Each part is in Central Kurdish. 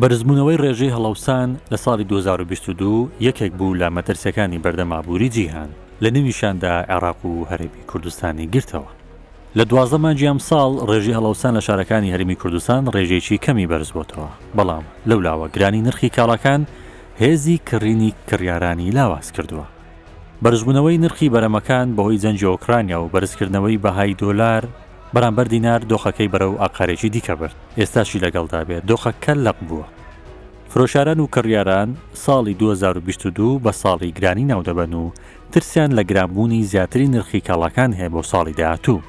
بەرزبوونەوەی ڕێژەی هەڵەوسان لە ساڵی 2022 یەکێک بوو لە مەترسیەکانی بەردەمابووری جیهان لە نویشاندا عێراق و هەرێمی کوردستانی گرتەوە. لە 12 مانگی ئەم ساڵ ڕێژەی هەڵەوسان لە شارەکانی هەرێمی کوردستان ڕێژەیەکی کەمی بەرز بۆتەوە، بەڵام لەولاوە گرانی نرخی کاڵەکان هێزی کڕینی کڕیارانی لاواز کردووە. بەرزبوونەوەی نرخی بەرەمەکان بەهۆی جەنجی ئۆکرانیا و بەرزکردنەوەی بەهای دۆلار بەرامبەر دینار دۆخەکەی بەرەو ئاقارێکی دیکە برد. ئێستاشی لەگەڵدا بێت دۆخەکە لەق بووە. فرۆشاران و کڕیاران ساڵی 2022 بە ساڵی گرانی ناودەبەن و ترسیان لە گرانبوونی زیاتری نرخی کاڵەکان هەیە بۆ ساڵی داهاتوو.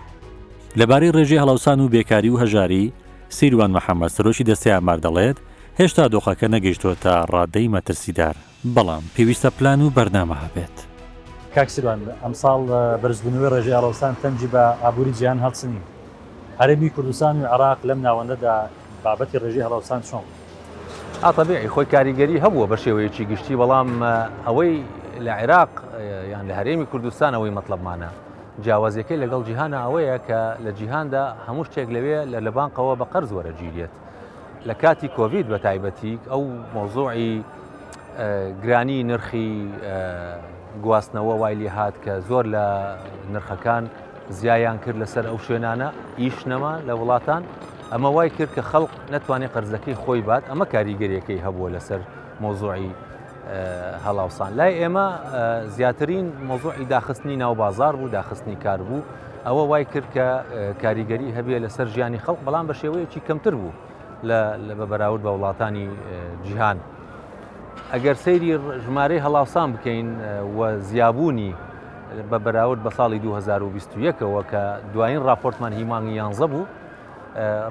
لەبارەی ڕێژەی هەڵەوسان و بێکاری و هەژاری، سیروان محەممەد سەرۆکی دەستەی ئامار دەڵێت هێشتا دۆخەکە نەگەیشتۆتە ڕادەی مەترسیدار، بەڵام پێویستە پلان و بەرنامە هەبێت. کاکسیروان ئەمساڵ بەرزبوونەوەی ڕێژەی هەڵەوسان تەنجی بە ئابووری جیهان هەڵسنی. هەرێمی کوردستان و عێراق لەم ناوەندەدا بابەتی ڕێژەی هەڵەوسان چۆن؟ طبيعي خۆی کاریگەری هەبووە بە شێوەیەکی گشتی، بەڵام ئەوەی لە عێراق یان لە هەرێمی کوردستان ئەوەی مەطلبمانە جیاوازیەکەی لەگەڵ جیهانە ئەوەیە کە لە جیهاندا هەموو شتێک لەوێ لە بانقەوە بە قەرز وەرەگیرێت. لە کاتی کۆڤید بە تایبەتی ئەو مۆزوعی گرانی نرخی گواستنەوە وای لێ هات کە زۆر لە نرخەکان زیایان کرد لەسەر ئەو شوێنانە ئیش نەما لە وڵاتان، ئەمە وای کرد کە خەڵق نەتوانێت قەرزەکەی خۆی بات. ئەمە کاریگەریەکەی هەبووە لەسەر مۆزوعی هەڵاوسان. لای ئێمە زیاترین مۆزوعی داخستنی ناو بازار بوو، داخستنی کار بوو. ئەوە وای کرد کە کاریگەری هەبێ لەسەر ژیانی خەڵق، بەڵام بە شێوەیەکی کەمتر بوو لە بەراورد بە وڵاتانی جیهان. ئەگەر سەیری ژمارەی هەڵاوسان بکەین و زیابوونی بە بەراورد بە ساڵی 2021ەوە کە دوایین راپۆرتمان هیمانگی 11 بوو،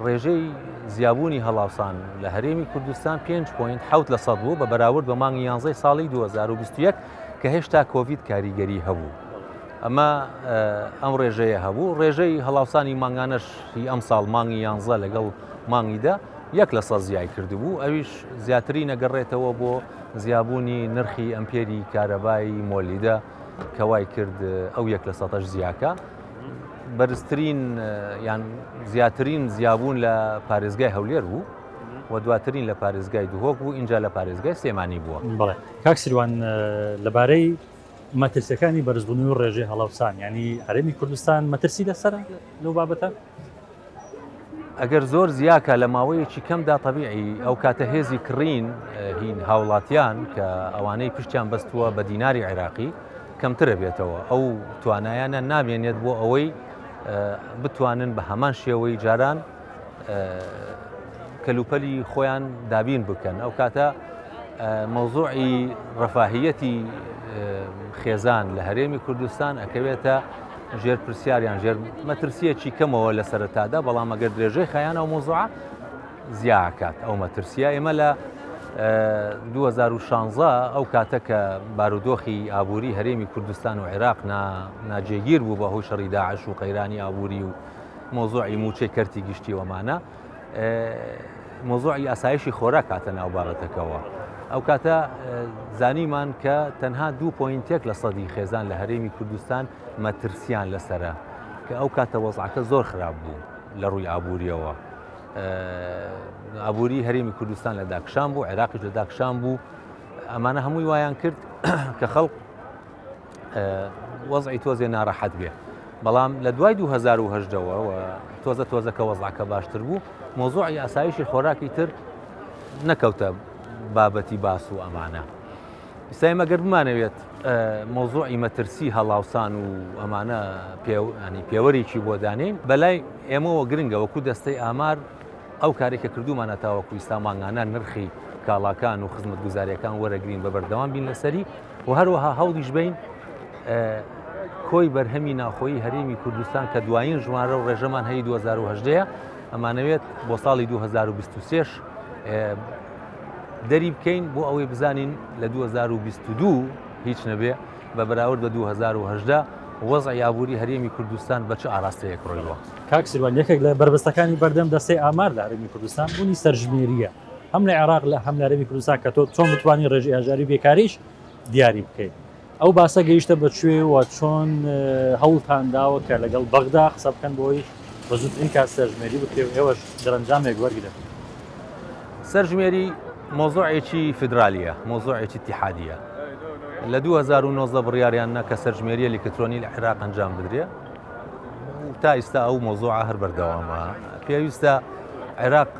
ڕێژەی زیابوونی هەڵاوسان لە هەرێمی کوردستان 5.7% بوو بە بەراورد بە مانگی 11 ساڵی 2021 کە هێشتا کۆڤید کاریگەری هەبوو. ئەمە ئەم ڕێژەیە هەبوو. ڕێژەی هەڵاوسانی مانگانەش هی ئەم ساڵ مانگی 11 لەگەڵ مانگیدا 1% زیای کردبوو. ئەویش زیاتری نەگەڕێتەوە بۆ زیابوونی نرخی ئەمپێری کارەبایی مۆلیدا کە وای کرد ئەو 1% زیاکە. بەرزترین یان زیاترین زیابوون لە پارێزگای هەولێر بوو و دواترین لە پارێزگای دوهۆک بوو، اینجا لە پارێزگای سێمانی بووە. بەڵێ کاکسیروان، لەبارەی مەترسیەکانی بەرزبوونەوەی ڕێژەی هەڵەوسان، ینی هەرێمی کوردستان مەترسی لەسەرە لەو بابەتە؟ ئەگەر زۆر زیاکە لە ماوەیەکی کەمدا طبیعی ئەو کاتە هێزی کڕین هین هاوڵاتیان کە ئەوانەی پشتیان بەستووە بە دیناری عێراقی کەمترە بێتەوە. ئەو توانایانە نامێنێت بۆ ئەوەی بتوانن بە هەمان شێوەی جاران کەلوپەلی خۆیان دابین بکەن. ئەو کاتە مەوزوعی ڕەفاهیەتی خێزان لە هەرێمی کوردستان ئەکەوێتە ژێر پرسیاریان، ژێر مەترسیەکی کەمەوە لە سەرەتادا، بەڵام ئەگەر درێژەی خەیان ئەو مۆزوعە زیاکات ئەو مەترسیە. ئێمە لە 2016 ئەو کاتە کە بارودۆخی ئابووری هەرێمی کوردستان و عێراق ناجێگیر بوو بە هۆی شەڕی داعش و قەیرانی ئابووری و مۆزوعی موچەی کەرتی گشتی وەمانە، مۆزوعی ئاسایشی خۆراک کاتە ناو باڕەتەکەەوە. ئەو کاتە زانیمان کە تەنها 2.1% خێزان لە هەرێمی کوردستان مەترسیان لەسرە، کە ئەو کاتە وەزعەکە زۆر خراپ بوو لە ڕووی ئابووریەوە. ئابووری هەرێمی کوردستان لە داکشان بوو، عێراقیش لە داکشان بوو. ئەمانە هەمووی وایان کرد کە خەڵق وەزعی تۆزێ ناڕەحەت بێ. بەڵام لە دوای 2010ەوە تۆزە کە وەزعەکە باشتر بوو، مۆزوعی ئاسایشی خۆراکی تر نەکەوتە بابەتی باس و ئەمانە. ئێستا ئێمە گەر بمانەوێت مۆزوعی مەترسی هەڵاوسان و ئەمانە پێوەرێکی بۆ دانین، بەلای ئێمەوە گرنگە وەکو دەستەی ئامار ئەو کارێکە کردومانە تاوەکو ئێستا مانگانە نرخی کاڵاکان و خزمەتگوزاریەکان وەرەگرین بە بەردەوام بین لەسەری و هەروەها هەوڵیش بین کۆی بەرهەمی ناخۆیی هەرێمی کوردستان کە دوایین ژمارە و ڕێژەمان هەیە 2010 ئەمانەوێت بۆ ساڵی 2023 دەری بکەین بۆ ئەوەی بزانین لە 2022 هیچ نەبێ بە بەراورد بە 2010 وەزعی ئابووری هەرێمی کوردستان بە چه ئاراستەیەک ڕۆیەوە. کاکسیروان، یەکێک لە بربەستەکانی بەردەم دەستەی ئامار لە هەرێمی کوردستان بوونی سەرژمێریە، هەم لە عێراق لە هەم لە هەرێمی کوردستان کە تۆ چۆن بتوانین ڕێژەی هەژاری بێکاریش دیاری بکەیت. ئەو باسە گەیشتە بەکوێ و چۆن هەوڵتان داوە کە لەگەڵ بەغدا قسە بکەن بۆی بە زووترین کات سەرژمێری بکرێت و ئێوەش دەرەنجامێک وەرگرن؟ سەرژمێری مۆزوعێکی فدرالیە مۆزوعێکی اتحادیە لە 2009 بڕیاریاننا کە سەرژمێریە ئەلکترۆنی لە عێراق ئەنجام بدرێ تا ئێستا ئەو مۆزوعە هەر بەردەوامە پێویستە عێراق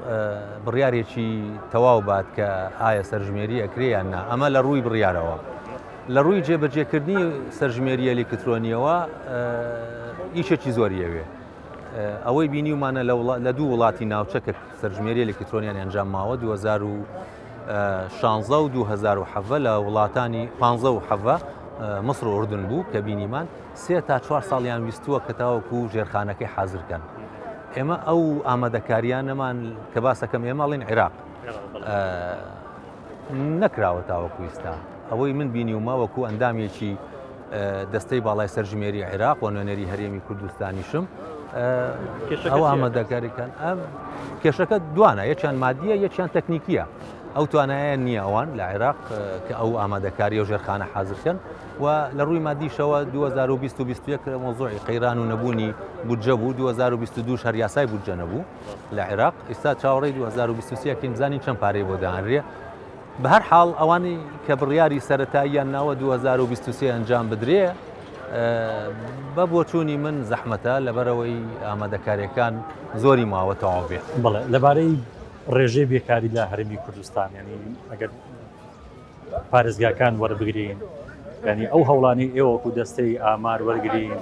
بڕیارێکی تەواو بات کە ئایا سەرژمێری ئەکرێیان نا ئەمە لە ڕووی بڕیارەوە لە ڕووی جێبەجێکردنی سەرژمێری ئەلکترۆنیەوە ئیشێکی زۆریەوێ ئەوەی بینیومانە لە دوو وڵاتی ناوچە کە سەرژمێری ئەلکترۆنیان ئەنجام ماوە 2016 و 2007 لە وڵاتانی 15 مصر و ئوردن بوو کە بینیمان 3 تا 4 ساڵیان ویستووە کە تاوەکو ژێرخانەکەی حازرکەن ئێمە ئەو ئامادەکاریانەمان کە باسەکەم ئێمەڵین عێراق نەکراوە تاوەکو ئێستا ئەوەی من بینیومە وەکو ئەندامێکی دەستەی باڵای سەرژمێری عێراق و نوێنەری هەرێمی کوردستانیشم ئەو ئامادەکاریەکان کێشەکە دوانە یەکیان مادیە یەکیان تەکنیکیە ئەو توانایە نییە ئەوان لە عێراق کە ئەو ئامادەکاری و ژێرخانە حازرکەن و لە ڕووی مادیشەوە 2021 مۆزوعی قەیران و نەبوونی بودجە بوو 2022 هەر یاسای بودجە نەبوو لە عێراق ئێستا چاوەڕێی 2023 بزانین چەند پارەی بۆ داهەنرێ بە هەر حاڵ ئەوانی کە بڕیاری سەرەتاییان ناوە 2023 ئەنجام بدرێ بە بۆچوونی من زەحمەتە لەبەرەوەی ئامادەکاریەکان زۆری ماوە تەواو بێت بەڵێ لەبارەی ڕێژەی بێکاری لە هەرێمی کوردستان ینی ئەگەر پارێزگاکان وەربگرین ینی ئەو هەوڵانی ئێوەکو دەستەی ئامار وەرگین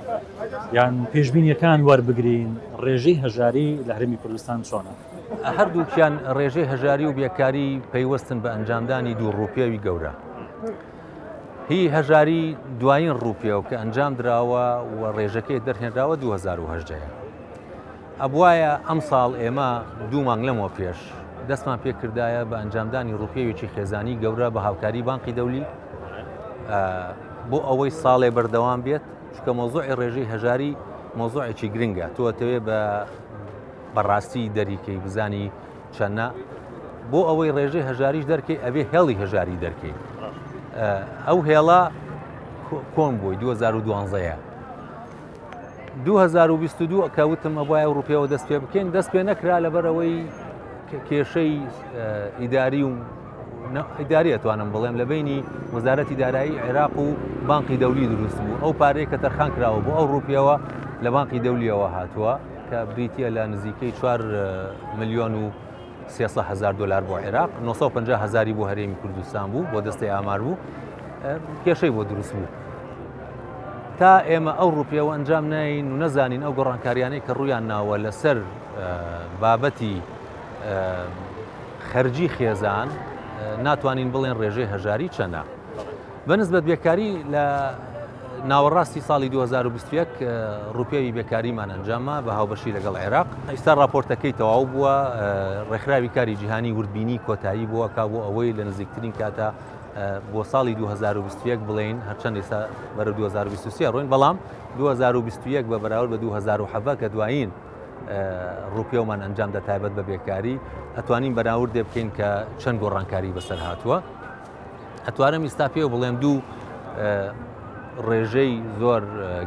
یان پێشبینیەکان وەربگرین ڕێژەی هەژاری لە هەرێمی کوردستان چۆنە؟ هەردووکیان ڕێژەی هەژاری و بێکاری پەیوەستن بە ئەنجامدانی دوو ڕووپێوی گەورە هی هەژاری دوایین ڕووپێو کە ئەنجام دراوە و ڕێژەکەی دەرهێنراوە 2010 ئەبوایە ئەم ساڵ ئێمە 2 مانگ لەمەوە پێش دەستمان پێکردایە بە ئەنجامدانی ڕووپێوێکی خێزانی گەورە بە هاوکاری بانقی دەولی بۆ ئەوەی ساڵێ بەردەوام بێت چکە مۆزوعی ڕێژەی هەژاری مۆزوعێکی گرنگە تۆتەوێ بەڕاستی دەریکەی بزانی چەندە بۆ ئەوەی ڕێژەی هەژاریش دەرکەی ئەبێ هێڵی هەژاری دەرکەی ئەو هێڵە کۆن بووی 2012 2022 کەوتم ئەوای ئەوروپیەوە دەست پێ بکەین دەست پێ نەکرا لەبەرەوەی کێشەی ئیداری و ئیداری ئەتوانم بڵێم لە بینی وەزارەتی دارایی عێراق و بانقی دەولی دروست بوو ئەو پارەیە کە تەرخان کراوە بۆ ئەو ڕووپیەوە لە بانقی دەولیەوە هاتووە کە بریتە لە نزیکەی 4 ملیۆن و 300,000 دلار بۆ عێراق 950,000 بۆ هەرێمی کوردستان بوو بۆ دەستەی ئامار بوو کێشەی بۆ دروست بوو تا ئێمە ئەو ڕووپیەوە ئەنجام نین و نەزانین ئەو گەڕانکاریانەی کە ڕوویان ناوە لەسەر بابەتی خەرجی خێزان ناتوانین بڵێن ڕێژەی هەژاری چەندە بەنسبەت بێکاری لە ناوەڕاستی ساڵی 2021 ڕووپێوی بێکاریمان ئەنجامە بە هاوبەشی لەگەڵ عێراق ئێستا راپۆرتەکەی تەواو بووە ڕێکخراوی کاری جیهانی وردبینی کۆتایی بووە کا بۆ ئەوەی لە نزیکترین کاتە بۆ ساڵی 2021 بڵێن هەرچەند ئێستا بەرە 2023 ڕۆین بەڵام 2021 بە بەراورد بە 2007 کە دوایین ڕووپێومان ئەنجام دە تایبەت بە بێکاری ئەتوانین بەراورد دێ بکەین کە چەند گۆڕانکاری بەسەر هاتووە ئەتوانم ئێستا پێ بڵێم دوو ڕێژەی زۆر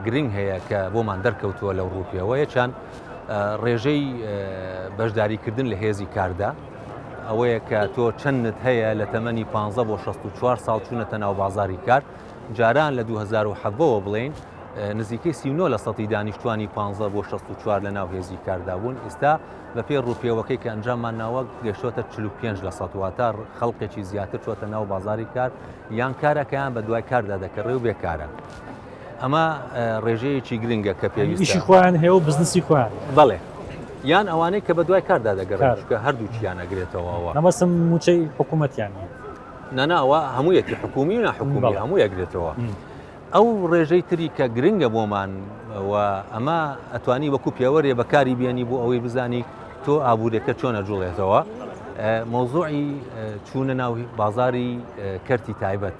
گرنگ هەیە کە بۆمان دەرکەوتووە لەو ڕووپێەوە یەکیان ڕێژەی بەشداریکردن لە هێزی کاردا ئەوەیە کە تۆ چەندت هەیە لە تەمەنی 15 بۆ 64 ساڵ چوونەتە ناو بازاری کار جاران لە 2007ەوە بڵێن نزیکەی 39 لە سەدی دانیشتوانی 15 بۆ 64 لە ناو هێزی کاردا بوون ئێستا بە پێ ڕووپێوەکەی کە ئەنجاممان ناوە گەشتۆتە 45 لە سەدواتە خەڵقێکی زیاتر چۆتە ناو بازاری کار یان کارەکەیان بە دوای کاردا دەکەڕێ و بێکارە ئەمە ڕێژەیەکی گرنگە کە پێویستە ئیشی خۆیان هەیە و بزنسی خۆیان بەڵێ یان ئەوانەی کە بە دوای کاردا دەگەڕێت کە هەردووچیان ئەگرێتەوە نەمەسم موچەی حکوومەتیان نەناوە هەموویەکی حکومی و ناحکومی هەموو یەکرێتەوە ئەو ڕێژەی تری کە گرنگە بۆمان و ئەمە ئەتوانی وەکو پێوەرێ بەکاری بێنی بۆ ئەوەی بزانی تۆ ئابوورێکە چۆنە جوڵێتەوە مۆزوعی چوونە ناو بازاری کەرتی تایبەت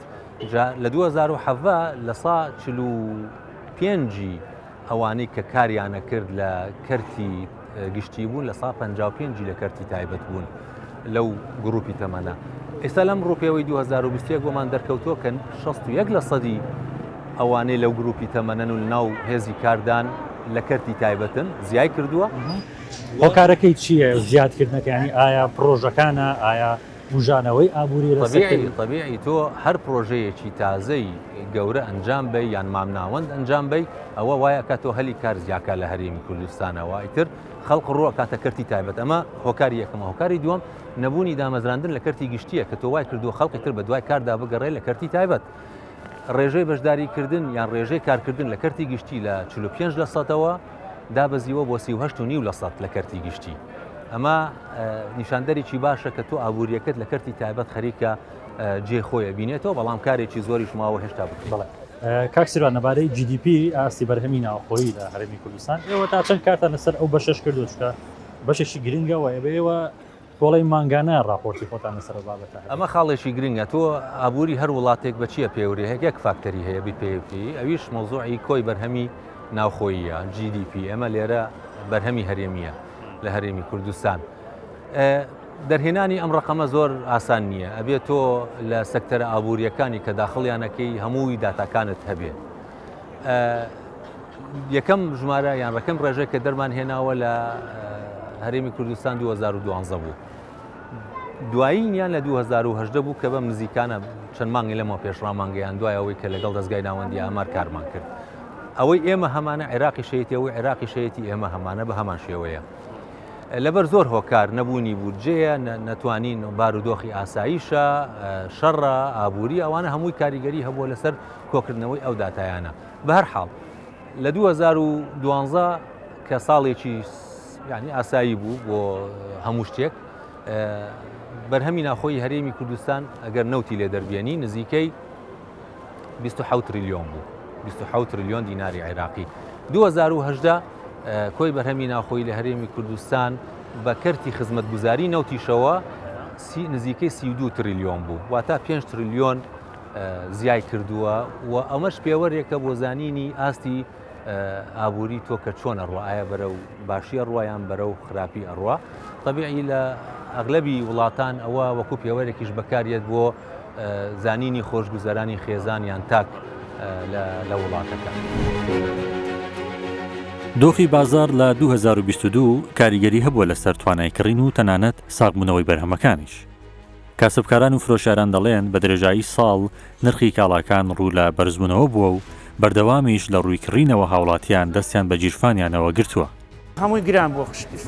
لە 2007 لە سا 45 ئەوانەی کە کاریانە کرد لە کەرتی گشتی بوون لە سا 55 لە کەرتی تایبەت بوون لەو گروپی تەمەنە ئێستا لەم ڕووپێەوەی 2021 بۆمان دەرکەوتووە کە 61 لە سەدی ئەوانەی لەو گروپی تەمەنەن و ناو هێزی کاردان لە کەرتی تایبەتن زیای کردووە هۆکارەکەی چییە زیادکردنەکانی ئایا پرۆژەکانە ئایا بژانەوەی ئابووری لە طبیعی تۆ هەر پرۆژەیەکی تازەی گەورە ئەنجام بی یان مامناوەند ئەنجام بی ئەوە وایە کە تۆ هەلی کار زیاکە لە هەرێمی کوردستانەوە ئیتر خەڵق ڕوە کاتە کەرتی تایبەت ئەمە هۆکاری یەکەمە. هۆکاری دووەم نەبوونی دامەزراندن لە کەرتی گشتیە کە تۆ وای کردو خەڵقی تر بە دوای کاردا بگەڕێ لە کەرتی تایبەت. ڕێژەی بەشداریکردن یان ڕێژەی کارکردن لە کەرتی گشتی لە 45% دابەزیوە بۆ 38.5% لە کەرتی گشتی. ئەمە نیشاندەرێکی باشە کە تۆ ئابوووریەکەت لە کەرتی تایبەت خەریکە جێخۆیە بینێتەوە بەڵام کارێکی زۆریش ماوە هێشتا بڵێ. کاکسیروان نەبارەی GDP ئاستی بەرهەمی ناوخۆیی لە هەرێمی کوردستان ئێوە تا چەند کارتان لەسەر ئەو بەشەش کردو چکە بەشێکی گرنگەوە ئێوە تۆڵی مانگانە راپۆرتی خۆتان لەسەر بابەتە. ئەمە خاڵێکی گرنگە. تۆ ئابووری هەر وڵاتێک بە چیە پێوری هەیە یەک فاکتەری هەیە BPP ئەویش مۆزوعی کۆی بەرهەمی ناوخۆییە GDP. ئەمە لێرە بەرهەمی هەرێمیە لە هەرێمی کوردستان. دەرهێنانی ئەم ڕقەمە زۆر ئاسان نییە. ئەبێت تۆ لە سەکتەرە ئابوووریەکانی کە داخڵیانەکەی هەمووی داتاکانت هەبێ. یەکەم ژمارە یان ڕەکەم ڕێژەیە کە دەرمان هێناوە لە هەرێمی کوردستان 2012 بوو. دواییان لە 2010 بوو کە بەم نزیکانە چەند مانگی لەمەوە پێشڕامانگەیان دوای ئەوەی کە لەگەڵ دەستگای ناوەندی ئامار کارمان کرد. ئەوەی ئێمە هەمانە عێراقی شەیەتی ئەوەی عێراقی شەیەتی ئێمە هەمانە بە هەمان شێوەیە. لەبەر زۆر هۆکار نەبوونی بودجەیە نەتوانین بارودۆخی ئاساییشە شەڕە ئابووری ئەوانە هەمووی کاریگەری هەبووە لەسەر کۆکردنەوەی ئەو داتایانە. بە هەر حاڵ لە 2012 کە ساڵێکی یعنی ئاسایی بوو بۆ هەموو شتێک بەرهەمی ناخۆی هەرێمی کوردستان ئەگەر نەوتی لێ دەربێنی نزیکەی 27 تریلیۆن بوو 27 تریلیۆن دیناری عێراقی. 2018 کۆی بەرهەمی ناخۆی لە هەرێمی کوردستان بە کەرتی خزمەتگوزاری نەوتیشەوە نزیکەی 32 تریلیۆن بوو واتە 5 تریلیۆن زیای کردووە و ئەمەش پێوەرێکە بۆ زانینی ئاستی ئابووری تۆ کە چۆنە ڕوە ئایا بەرەو باشیە ڕوایان بەرەو خراپی ئەڕوا. طبیعی لە ئەغلبی وڵاتان ئەوە وەکو پێوەرێکیش بەکارێت بۆ زانینی خۆشگوزەرانی خێزانیان تاک لە وڵاتەکە. دۆخی بازار لە 2022 کاریگەری هەبووە لەسەر توانایکردن و تەنانەت ساغبوونەوەی بەرهەمەکانیش. کاسبکاران و فرۆشاران دەڵێن بە درێژایی ساڵ نرخی کاڵاکان ڕوو لە بەرزبوونەوە بووە و بەردەوامیش لە ڕوویکڕینەوە هاوڵاتیان دەستیان بە گیرفانیانەوە گرتووە. هەمووی گران بۆ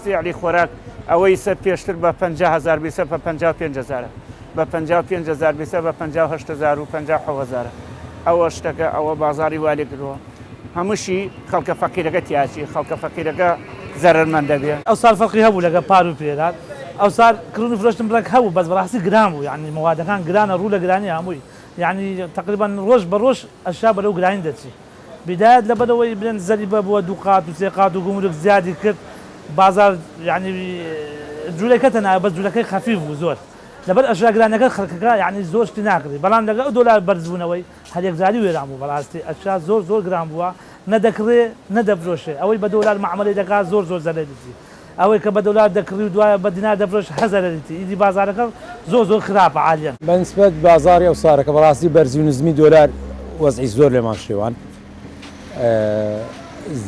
فعلی خۆراک ئەوەی سەر پێشتر بە 50,000 بیسە بە 55,000 بە 55,000 بیسە بە 58,000 و 57,000 ئەوە شتەکە ئەوە بازاری والێ کردووە. هەمووشی خەڵکە فەقیرەکە تیاچی خەڵکە فەقیرەکە زەرمەندە بێ. ئەو ساڵ فەقی هەبوو لەگە پار و پێدات ئەو ساڵ کڕون و فرۆشتن بڕێک هەبوو بەس بەڕاستی گران بوو یعنی موادەکان گرانە ڕوو لە گرانی هەمووی یعنی تقریبا ڕۆژ بە ڕۆژ ئەشیا بەرەو گرانی دەچی. بداية لبدوي بلن زريبة بوا دوقات وسيقات وجمرك زيادة كت بازار يعني جولكتنا بس جولكي خفيف وزور لبد أشياء قرانك خلقك يعني زور تناقضي بلان لقى دولار برزونوي هل يقدروا يرامو بلاستي أشياء زور جرام بوا ندكري ندبروشه أول بدولار معملي دكا زور زلدتي أول كبدولار دكري ودوا بدينار دبروش حزلتي يدي بازارك زور خراب عاليا بالنسبة بازاري وصارك بلاستي برزون زمي دولار وضعي زور لما شوان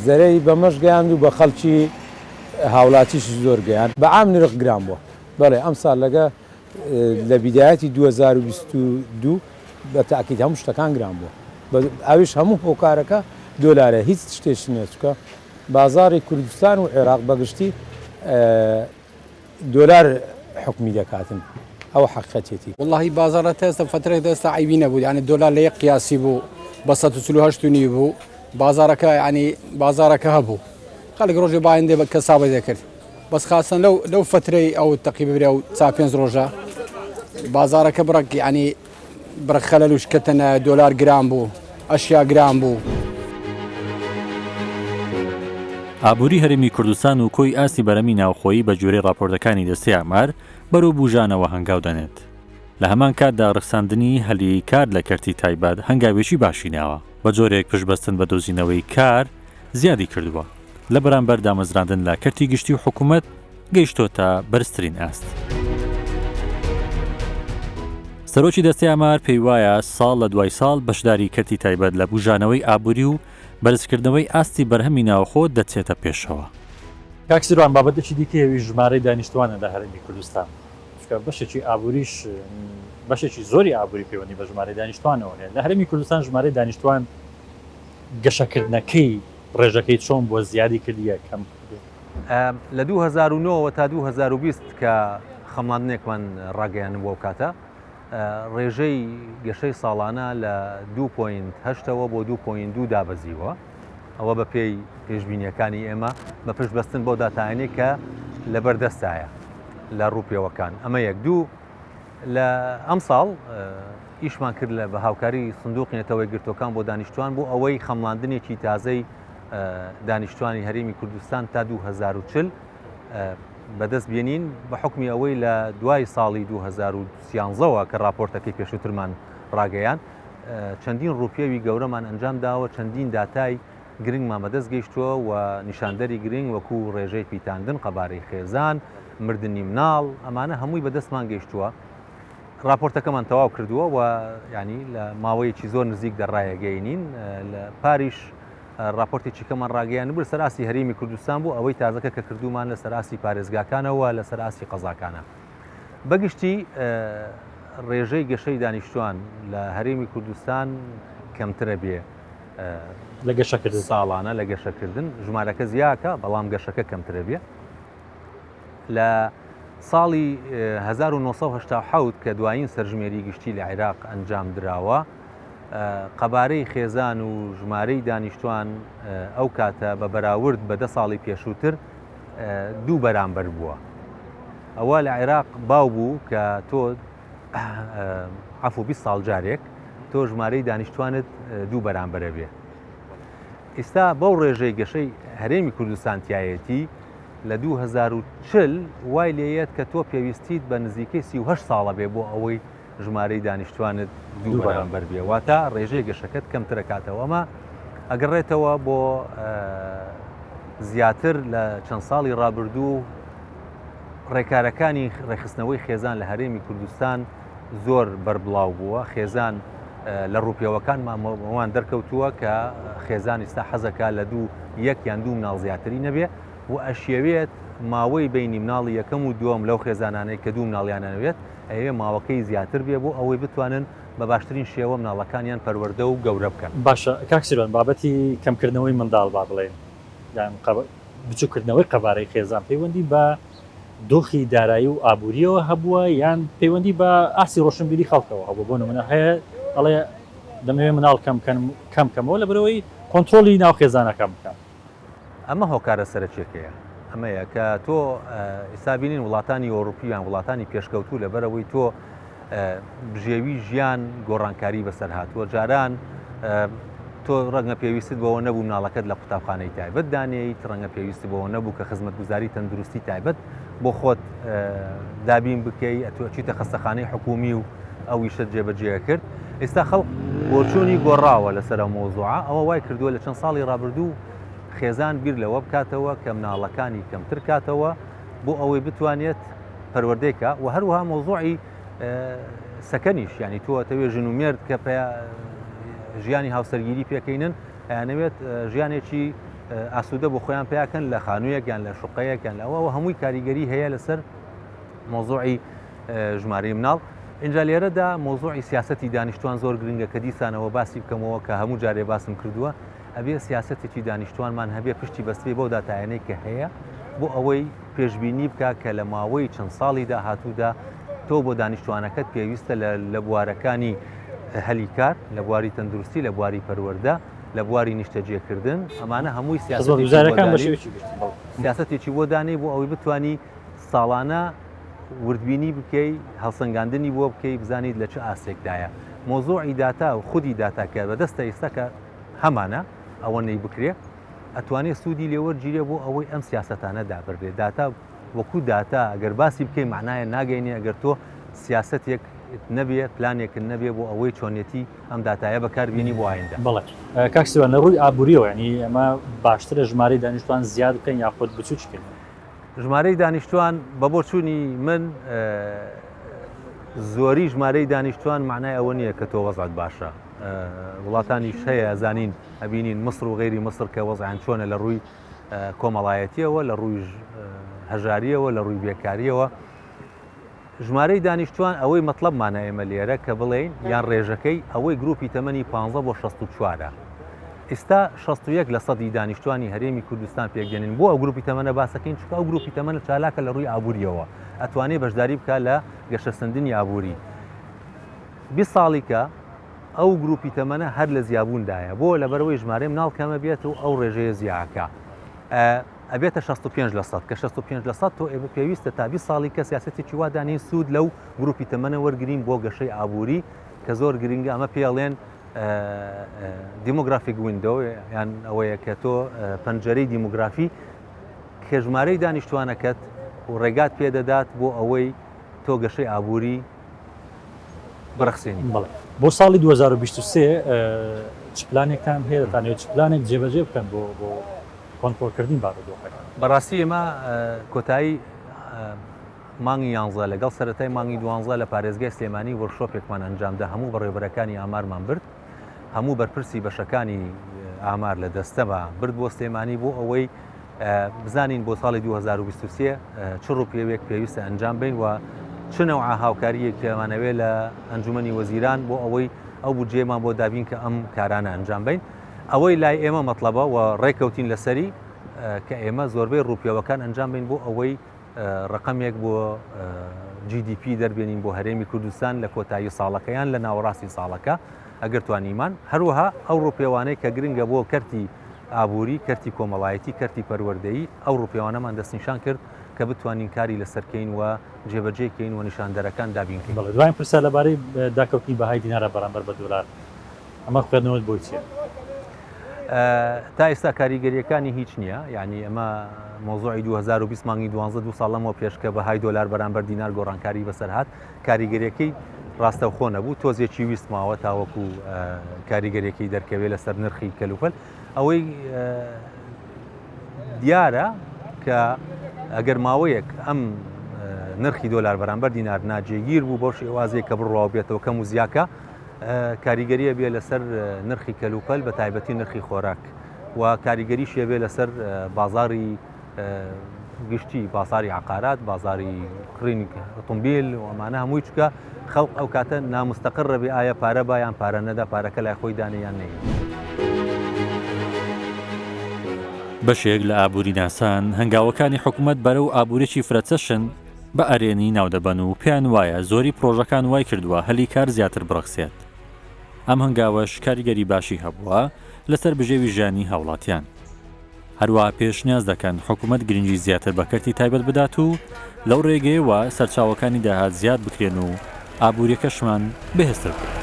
زەرەی بەمەش گەیاند و بە خەڵکی هاوڵاتیش زۆر گەیان بە عام نرخ گران بووە. بەڵێ ئەم ساڵ لەگە لە بیدایەتی 2022 بە تاکید هەموو شتەکان گران بووە. ئەویش هەموو هۆکارەکە دۆلارە هیچ شتێکی نییە چکە بازاری کوردستان و عێراق بەگشتی دۆلار حکمی دەکاتن. ئەو حەقیقەتێتی والله بازارە ئێستا فترەی ئێستا عیبی نەبوو یعنی دۆلار لە یەک قیاسی بوو بە 148 بوو بازارەکە ینی بازارەکە هەبوو خەڵک ڕۆژێ باەندێ بە کەسابە دەکرد بەس خاستن لەو فترەی ئەو تەقیبرێ و 4-5 ڕۆژە بازارەکە بڕک ینی بڕک خەلەلوش کەتەنە دۆلار گران بوو ئەشیا گران بوو. ئابووری هەرێمی کوردستان و کۆی ئاستی بەرەمی ناوخۆیی بە جوورەی راپۆرتەکانی دەستەی ئامار بەرەو بوژانەوە هەنگاو دەنێت. لە هەمان کاتدا ڕخساندنی هەلی کار لە کەرتی تایبەت هەنگاوێکی باشی ناوە بە جۆرێک پشتبەستن بە دۆزینەوەی کار زیادی کردووە لە بەرامبەر دامەزراندن لە کەرتی گشتی و حکوومەت گەیشتۆتە بەرزترین ئاست. سەرۆکی دەستەی ئامار پێی وایە ساڵ لە دوای ساڵ بەشداری کەرتی تایبەت لە بوژانەوەی ئابووری و بەرزکردنەوەی ئاستی بەرهەمی ناوخۆ دەچێتە پێشەوە. کاکسیروان بابەتێکی دیکەوی ژمارەی دانیشتوانە لە هەرێمی کوردستان کە بەشێکی ئابووریش بەشێکی زۆری ئابووری پەیوەندی بە ژمارە دانیشتوانەوە لە هەرێمی کوردستان ژمارە دانیشتوان گەشەکردنەکەی ڕێژەکەی چۆن بۆ زیادی کردیە کەم لە 2009 تا 2020 کە خەماندنێکمان ڕاگەیان بۆ کاتە ڕێژەی گەشەی ساڵانە لە 2.8ەوە بۆ 2.2 دابەزیوە ئەوە بە پێی پێشبینیەکانی ئێمە بە پشتبەستن بۆ داتایانەی کە لە بەردەستایە لە ڕووپێوەکان ئەمە یەک دوو لە ئەم ساڵ ئیشمان کرد لە بە هاوکاری سندوقی نەتەوەی گرتوەکان بۆ دانیشتوان بۆ ئەوەی خەمڵاندنێکی تازەی دانیشتوانی هەرێمی کوردستان تا 2040 بەدەست بێنین بە حکمی ئەوەی لە دوای ساڵی 2013ەوە کە راپۆرتەکەی پێشووترمان ڕاگەیان چەندین ڕووپێوی گەورەمان ئەنجام داوە چەندین داتای گرنگمان بەدەست گەیشتووە و نیشاندەری گرنگ وەکو ڕێژەی پیتاندن قەبارەی خێزان مردنی مناڵ ئەمانە هەمووی بەدەستمان گەیشتووە راپۆرتەکەمان تەواو کردووە و ینی لە ماوەیەکی زۆر نزیک دەڕایەگەینین لە پاریش راپۆرتێکی کەمان ڕاگەیان بر سەراسی هەرێمی کوردستان بوو ئەوەی تازەکە کە کردومان لە سەراسی پارێزگاکانەوە لە سەراسی قەزاکانە بەگشتی ڕێژەی گەشەی دانیشتوان لە هەرێمی کوردستان کەمترە بێ لە گەشەکردن ساڵانە لە گەشەکردن ژمارەکە زیاکە بەڵام گەشەکە کەمترە بێ لە ساڵی 1970 کە دوایین سەرژمێری گشتی لە عێراق ئەنجام دراوە قەبارەی خێزان و ژمارەی دانیشتوان ئەو کاتە بە بەراورد بە 10 ساڵی پێشووتر 2 بەرامبەر بووە ئەوە لە عێراق باو بوو کە تۆ عەفو 20 ساڵ جارێک تۆ ژمارەی دانیشتوانت 2 بەرامبەرە بێ ئێستا بەو ڕێژەی گەشەی هەرێمی کوردستان تایەتی لە 2040 وای لێیەت کە تۆ پێویستیت بە نزیکەی 38 ساڵە بێ بۆ ئەوەی ژمارەی دانیشتوانت 2 بەرامبەر بێ واتە ڕێژەی گەشەکەت کەمترە کاتەوە ئەمە ئەگەڕێتەوە بۆ زیاتر لە چەند ساڵی ڕابردوو ڕێکارەکانی ڕێخستنەوەی خێزان لە هەرێمی کوردستان زۆر بەربڵاو بووە خێزان لە ڕووپێوەکانمان دەرکەوتووە کە خێزان ئێستا حەزەکە لە 1 یان 2 مناڵ زیاتری نەبێ و ئەشێوێت ماوەی بینی مناڵی یەکەم و دووەم لەو خێزانانەی کە 2 مناڵیانەوێت ئەوێ ماوەکەی زیاتر بێ بۆ ئەوەی بتوانن بە باشترین شێوە مناڵەکانیان پەروەردە و گەورە بکەن باشە کاکسیرۆن بابەتی کەمکردنەوەی منداڵ با بڵێن بچووکردنەوەی قەبارەی خێزان پەیوەندی بە دۆخی دارایی و ئابوووریەوە هەبووە یان پەیوەندی بە ئاسی ڕۆشنبیری خەڵکەوە هەبوو بۆ نمونە هەیە ئەڵێ دەمەوێت مناڵ کەمکەمەوە لە برەوەی کۆنتترۆلی ناو خێزانەکەم بکەم ئەمە هۆکارە سەرچێکەیە ئەمەیە کە تۆ ئێستا بینین وڵاتانی ئەوروپیان وڵاتانی پێشکەوتوو لەبەرەوەی تۆ بژێوی ژیان گۆڕانکاری بەسەر هاتووە جاران تۆ ڕەنگە پێویستت بەوە نەبوو مناڵەکەت لە قوتابخانەی تایبەت دانیت ڕەنگە پێویستی بەوە نەبوو کە خزمەتگوزاری تەندروستی تایبەت بۆ خۆت دابین بکەی ئەتوچیتە خەستەخانەی حکومی و ئەویشت جێبەجێ کرد ئێستا خەڵک بۆچوونی گۆڕاوە لەسەر مۆزوعە ئەوە وای کردووە لە چەند ساڵی ڕابردوو خێزان بیر لەوە بکاتەوە کە مناڵەکانی کەمتر کاتەوە بۆ ئەوەی بتوانێت پەروەردەیکە و هەروەها مۆزوعی سەکەنیش ینی تۆ ئەتەوێ ژن و مێرد کە ژیانی هاوسەرگیری پێکەینن ئەیانەوێت ژیانێکی ئاسوودە بۆ خۆیان پێیاکەن لە خانوویەکیان لە شوقەیەکیان لەوە هەمووی کاریگەری هەیە لەسەر مۆزوعی ژمارەی مناڵ اینجا لێرەدا مۆزوعی سیاسەتی دانیشتوان زۆر گرنگە کە دیسانەوە باسی بکەمەوە کە هەموو جارێ باسم کردووە ئەبێ سیاسەتێکی دانیشتوانمان هەبێ پشتی بەستێ بەو داتایانەی کە هەیە بۆ ئەوەی پێشبینی بکە کە لە ماوەی چەند ساڵی داهاتوودا تۆ بۆ دانیشتوانەکەت پێویستە لە بوارەکانی هەلیکار لە بواری تەندروستی لە بواری پەروەردە لە بواری نیشتەجێکردن ئەمانە هەمووی سیاسەتێکی بۆ دانی بۆ ئەوەی بتانی ساڵانە وردبینی بکەی هەڵسەنگاندنی بۆ بکەی بزانیت لە چه ئاسێکدایە مۆزوعی داتا و خودی داتاکە بەدەستە ئێستاکە هەمانە ئەوە نەی بکرێ ئەتوانێت سوودی لێوەرگیرێ بۆ ئەوەی ئەم سیاسەتانە دابڕێ داتا وەکو داتا ئەگەر باسی بکەی معنایە ناگەینێ ئەگەر تۆ سیاسەتێک نەبێ پلانێکن نەبێ بۆ ئەوەی چۆنیەتی ئەم داتایە بەکاربیێنی بۆ ئایندا بڵێ کاکسیوان لە ڕووی ئابوووریەوە ینی ئەمە باشترە ژمارەی دانیشتوان زیاد بکەین یاخۆت بچووکەین ژمارەی دانیشتوان بە بۆ چوونی من زۆری ژمارەی دانیشتوان معنای ئەوە نییە کە تۆ وەزعت باشە وڵاتانی هەیە ئەزانین ئەبینین مصر و غێری مصر کە وەزعیان چۆنە لە ڕووی کۆمەڵایەتیەوە لە ڕووی هەژاریەوە لە ڕووی بێکاریەوە ژمارەی دانیشتوان ئەوەی مەطلبمانە ئێمە لێرە کە بڵێن یان ڕێژەکەی ئەوەی گروپی تەمەنی 15 بۆ 64 ئێستا 61 لە سەدی دانیشتوانی هەرێمی کوردستان پێکدێنن بۆ ئەو گروپی تەمەنە باسەکەین چکە ئەو گروپی تەمەنە چالاکە لە ڕووی ئابووریەوە ئەتوانێت بەشداری بکە لە گەشەسەندنی ئابووری 20 ساڵیکە ئەو گروپی تەمەنە هەر لە زیابووندایە بۆ لەبەرەوەی ژمارە مناڵ کەمە بێت و ئەو ڕێژەیە زیاکە ئەبێتە 65 لە سەد کە 65 لە سەد تۆ ئێمە پێویستە تا 20 ساڵی کە سیاسەتێکی وا دانین سوود لەو گروپی تەمەنە وەرگرین بۆ گەشەی ئابووری کە زۆر گرنگە ئەمە پێڵێن دیموگرافیک ویندۆ یان ئەوەیە کە تۆ پەنجەرەی دیموگرافی کە ژمارەی دانیشتوانەکەت و ڕێگات پێدەدات بۆ ئەوەی تۆ گەشەی ئابووری بڕەخسێنی. بۆ ساڵی 2023 چ پلانێکتان هەیە دەتانەوێت چ پلانێک جێبەجێ بکەن بۆ کۆنتڕۆلکردنی بارودۆخەکان؟ بەڕاستی ئێمە کۆتایی مانگی 11 لەگەڵ سەرەتای مانگی 12 لە پارێزگای سلێمانی وەرکشۆپێکمان ئەنجامدا هەموو بەڕێوەبەرەکانی ئامارمان برد هەموو بەرپرسی بەشەکانی ئامار لە دەستەما برد بۆ سلێمانی بۆ ئەوەی بزانین بۆ ساڵی 2023 چ ڕووپێوێک پێویستە ئەنجام بین و چنەوە هاوکاریەکەمانەوێت لە ئەنجومەنی وەزیران بۆ ئەوەی ئەو بودجێمان بۆ دابین کە ئەم کارانە ئەنجام بین ئەوەی لای ئێمە مەطلبە و ڕێککەوتین لەسەری کە ئێمە زۆربەی ڕووپێوەکان ئەنجام بین بۆ ئەوەی ڕقمێک بۆ GDP دەربێنین بۆ هەرێمی کوردستان لە کۆتایی ساڵەکەیان لە ناوەڕاستی ساڵەکە ئەگەر توانیمان هەروەها ئەو ڕووپێوانەی کە گرنگە بۆ کەرتی ئابووری کەرتی کۆمەڵایەتی کەرتی پەروەردەیی ئەو ڕووپێوانەمان دەستنیشان کرد کە بتوانین کاری لەسەرکەین و جێبەجێکەین و نیشاندەرەکان دابینکەین. دوایین پرسە لەبارەی داکەوتنی بەهای دینارە بەرامبەر بە دۆلار ئەمە خوێندنەوەت بۆی چییە؟ تا ئێستا کاریگەریەکانی هیچ نییە یعنی ئەمە مۆزوعی 2020 مانگی 12 ساڵەمەوە پێشکە بەهای دۆلار بەرامبەر دینار گۆڕانکاری بەسەر هات کاریگەریەکەی ڕاستەوخۆ نەبوو تۆزێکی ویستماوە تاوەکو کاریگەریەکەی دەرکەوێت لەسەر نرخی کەلوپەل ئەوەی دیارە کە ئەگەر ماوەیەک ئەم نرخی دۆلار بەرامبەر دینار ناجێگیر بوو بۆ شێوازێک کە بڕواو بێتەوە کەم و زیاکە کاریگەریە بێ لەسەر نرخی کەلوپەل بە تایبەتی نرخی خۆراک و کاریگەری شێبێ لەسەر بازاری گشتی بازاری عقارات بازاری کڕینی ئۆتۆمبیل و ئەمانە هەمووی چکە خەڵق ئەو کاتە نامستەقر ڕەبێ ئایا پارە بایان پارە نەدا پارەکە لای خۆی دانیان نەیە. بەشێک لە ئابووری ناسان هەنگاوەکانی حکوومەت بەرەو ئابوورێکی فرەچەشن بە ئەرێنی ناودەبەن و پێیان وایە زۆری پرۆژەکان وای کردووە هەلی کار زیاتر بڕەخسێت. ئەم هەنگاوەش کاریگەری باشی هەبووە لەسەر بژێوی ژیانی هاوڵاتیان. هەروەها پێشنیاز دەکەن حکوومەت گرنگی زیاتر بە کەرتی تایبەت بدات و لەو ڕێگەیەوە سەرچاوەکانی داهات زیاد بکرێن و ئابووریەکەشمان بەهێزتر بکرێن.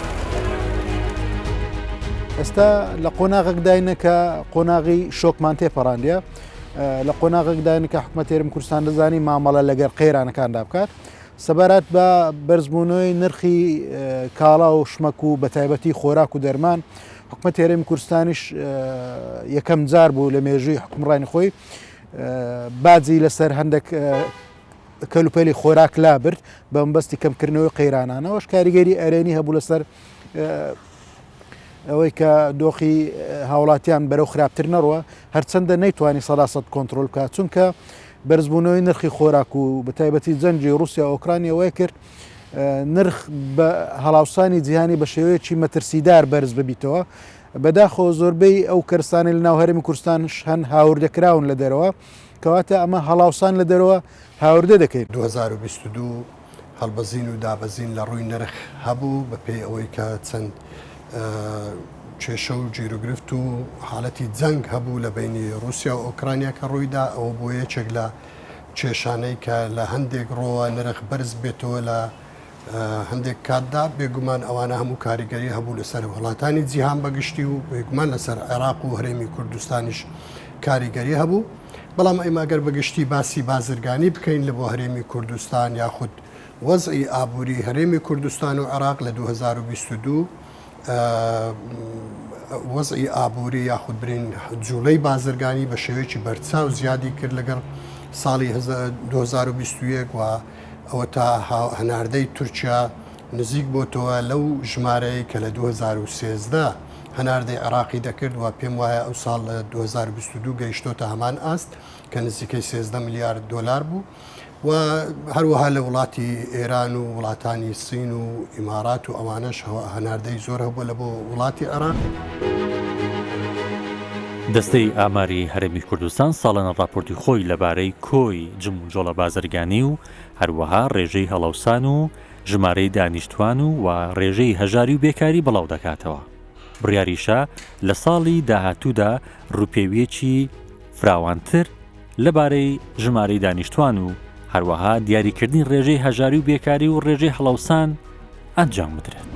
ئێستا لە قۆناغێک داینەکە قۆناغی شۆکمان تێپەڕاندیە لە قۆناغێک داینەکە حکوومەت هێرمی کوردستان دەزانی مامەڵە لەگەر قەیرانەکاندا بکات سەبارەت بە بەرزبوونەوەی نرخی کاڵا و شمەک و بە تایبەتی خۆراک و دەرمان حکوومەت هێرمی کوردستانیش یەکەم جار بوو لە مێژووی حکومڕانی خۆی باجی لەسەر هەندێک کەلوپەلی خۆراک لابرد بە مەبەستی کەمکردنەوەی قەیرانانەوەش کاریگەری ئەرێنی هەبوو لەسەر ئەوەی کە دۆخی هاوڵاتیان بەرەو خراپتر نەڕوە هەرچەندە نەیتوانی 100% کۆنتترۆل بکات چونکە بەرزبوونەوەی نرخی خۆراک و بە تایبەتی جەنجی رووسیا ئۆکرانیا وای کرد نرخ بە هەڵاوسانی جیهانی بە شێوەیەکی مەترسیدار بەرز ببیتەوە بەداخۆ زۆربەی ئەو کەرسانی لە ناو هەرێمی کوردستانش هەن هاوردەکراون لە دەرەوە کەواتە ئەمە هەڵاوسان لە دەرەوە هاوردە دەکەیت. 2022 هەڵبەزین و دابەزین لە ڕووی نرخ هەبوو بەپێی ئەوەی کە چەند کێشە و جیرۆگرفت و حاڵەتی جەنگ هەبوو لە بینی رووسیا و ئۆکرانیا کە ڕوویدا ئەوە بۆ یەکێک لە کێشانەی کە لە هەندێک ڕۆوە نرخ بەرز بێتەوە لە هەندێک کاتدا بێگومان ئەوانە هەموو کاریگەری هەبوو لەسەر وڵاتانی جیهان بەگشتی و بێگومان لەسەر عێراق و هەرێمی کوردستانیش کاریگەری هەبوو بەڵام ئێماگەر بەگشتی باسی بازرگانی بکەین لە بۆ هەرێمی کوردستان یاخود وەزعی ئابووری هەرێمی کوردستان و عێراق لە 2022 وەزعی ئابووری یاخود برین جوڵەی بازرگانی بە شێوەیەکی بەرچاو زیادی کرد لەگەڵ ساڵی 2021 و ئەوە تا هەناردەی تورکیا نزیک بۆتەوە لەو ژمارەیە کە لە 2013 هەناردەی عێراقی دەکرد و پێم وایە ئەو ساڵ لە 2022 گەیشتۆتە هەمان ئاست کە نزیکەی 13 میلیارد دلار بوو و هەروەها لە وڵاتی ئێران و وڵاتانی سین و ئیمارات و ئەوانەش هەناردەی زۆر هەبووە لە بۆ وڵاتی عێراق. دەستەی ئاماری هەرێمی کوردستان ساڵانە راپۆرتی خۆی لەبارەی کۆی جم و جۆڵە بازرگانی و هەروەها ڕێژەی هەڵەوسان و ژمارەی دانیشتوان و ڕێژەی هەژاری و بێکاری بڵاو دەکاتەوە. بڕیاریشە لە ساڵی داهاتوودا ڕوپێویەکی فراوانتر لەبارەی ژمارەی دانیشتوان و هەروەها دیاریکردنی ڕێژەی هەژاری و بێکاری و ڕێژەی هەڵەوسان ئەنجام بدرێت.